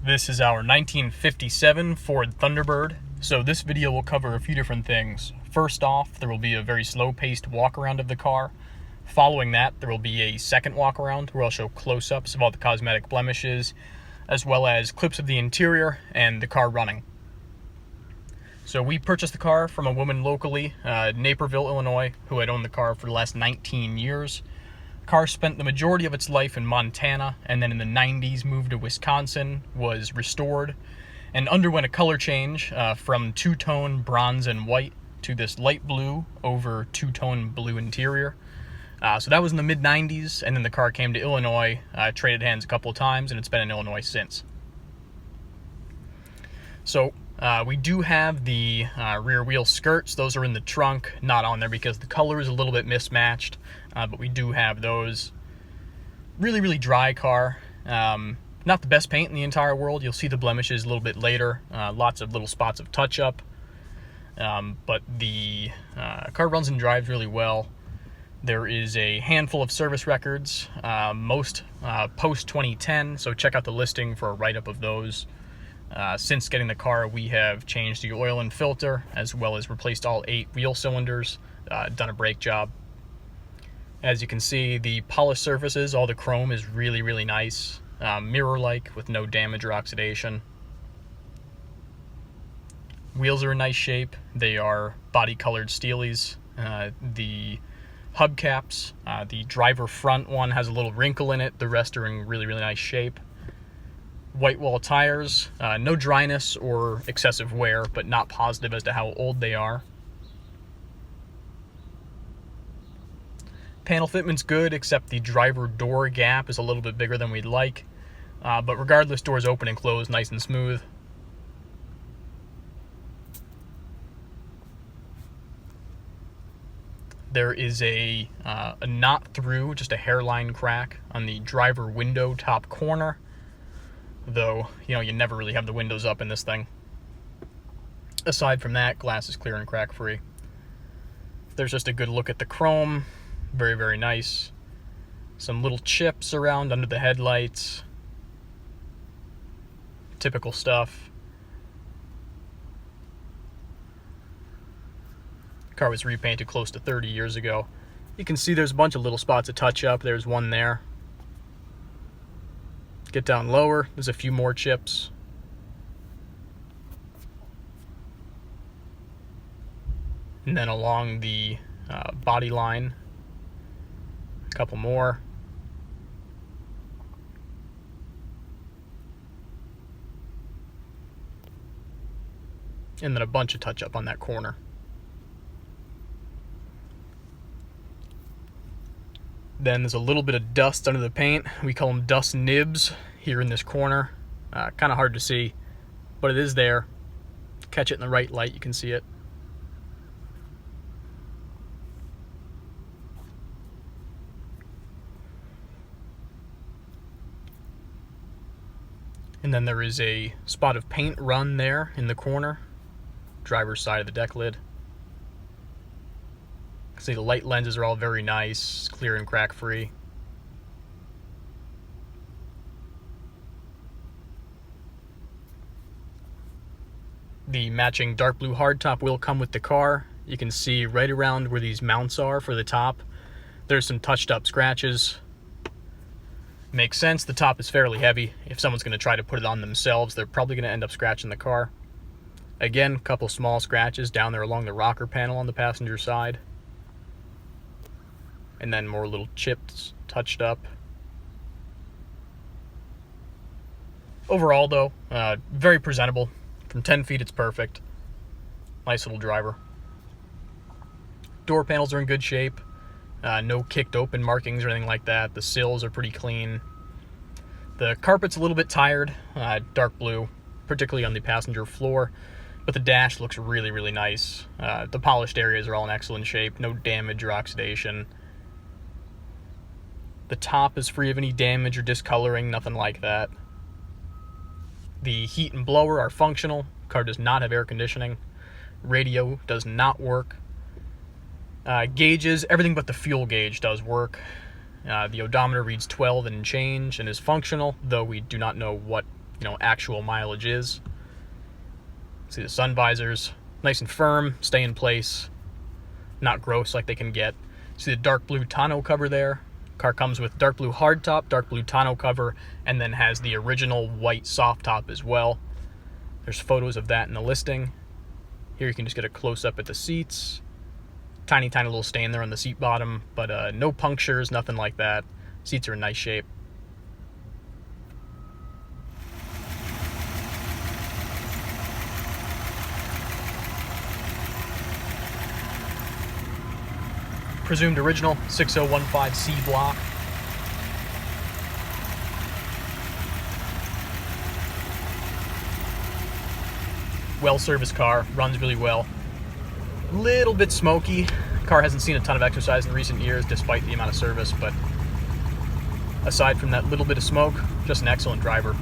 This is our 1957 Ford Thunderbird. So this video will cover a few different things. First off, there will be a very slow-paced walk-around of the car. Following that, there will be a second walk-around where I'll show close-ups of all the cosmetic blemishes, as well as clips of the interior and the car running. So we purchased the car from a woman locally, Naperville, Illinois, who had owned the car for the last 19 years. The car spent the majority of its life in Montana, and then in the 90s moved to Wisconsin, was restored, and underwent a color change from two-tone bronze and white to this light blue over two-tone blue interior. So that was in the mid-90s, and then the car came to Illinois, traded hands a couple of times, and it's been in Illinois since. So we do have the rear wheel skirts. Those are in the trunk, not on there because the color is a little bit mismatched, but we do have those. Really, really dry car. Not the best paint in the entire world. You'll see the blemishes a little bit later. Lots of little spots of touch-up. But the car runs and drives really well. There is a handful of service records, most post-2010, so check out the listing for a write-up of those. Since getting the car, we have changed the oil and filter, as well as replaced all 8 wheel cylinders, done a brake job. As you can see, the polished surfaces, all the chrome is really, really nice, mirror-like with no damage or oxidation. Wheels are in nice shape. They are body-colored Steelies. The hubcaps, the driver front one has a little wrinkle in it. The rest are in really, really nice shape. White wall tires, no dryness or excessive wear, but not positive as to how old they are. Panel fitment's good, except the driver door gap is a little bit bigger than we'd like. But regardless, doors open and close nice and smooth. There is a knot through, just a hairline crack on the driver window top corner. Though, you never really have the windows up in this thing. Aside from that, glass is clear and crack-free. There's just a good look at the chrome. Very, very nice. Some little chips around under the headlights. Typical stuff. The car was repainted close to 30 years ago. You can see there's a bunch of little spots of touch-up. There's one there. Get down lower, there's a few more chips. And then along the body line, a couple more. And then a bunch of touch-up on that corner. Then there's a little bit of dust under the paint. We call them dust nibs here in this corner. Kind of hard to see, but it is there. Catch it in the right light, you can see it. And then there is a spot of paint run there in the corner, driver's side of the deck lid. See, the light lenses are all very nice, clear and crack-free. The matching dark blue hardtop will come with the car. You can see right around where these mounts are for the top, there's some touched up scratches. Makes sense, the top is fairly heavy. If someone's going to try to put it on themselves, they're probably going to end up scratching the car. Again, a couple small scratches down there along the rocker panel on the passenger side. And then more little chips touched up. Overall, though, very presentable. From 10 feet, it's perfect. Nice little driver. Door panels are in good shape. No kicked open markings or anything like that. The sills are pretty clean. The carpet's a little bit tired, dark blue, particularly on the passenger floor. But the dash looks really, really nice. The polished areas are all in excellent shape. No damage or oxidation. The top is free of any damage or discoloring, nothing like that. The heat and blower are functional. Car does not have air conditioning. Radio does not work. Gauges, everything but the fuel gauge does work. The odometer reads 12 and change and is functional, though we do not know what actual mileage is. See the sun visors, nice and firm, stay in place, not gross like they can get. See the dark blue tonneau cover there. Car comes with dark blue hardtop, dark blue tonneau cover, and then has the original white soft top as well. There's photos of that in the listing. Here you can just get a close-up at the seats. Tiny little stain there on the seat bottom, but no punctures, nothing like that. Seats are in nice shape. Presumed original 6015C block. Well-serviced car, runs really well. Little bit smoky. Car hasn't seen a ton of exercise in recent years despite the amount of service, but aside from that little bit of smoke, just an excellent driver.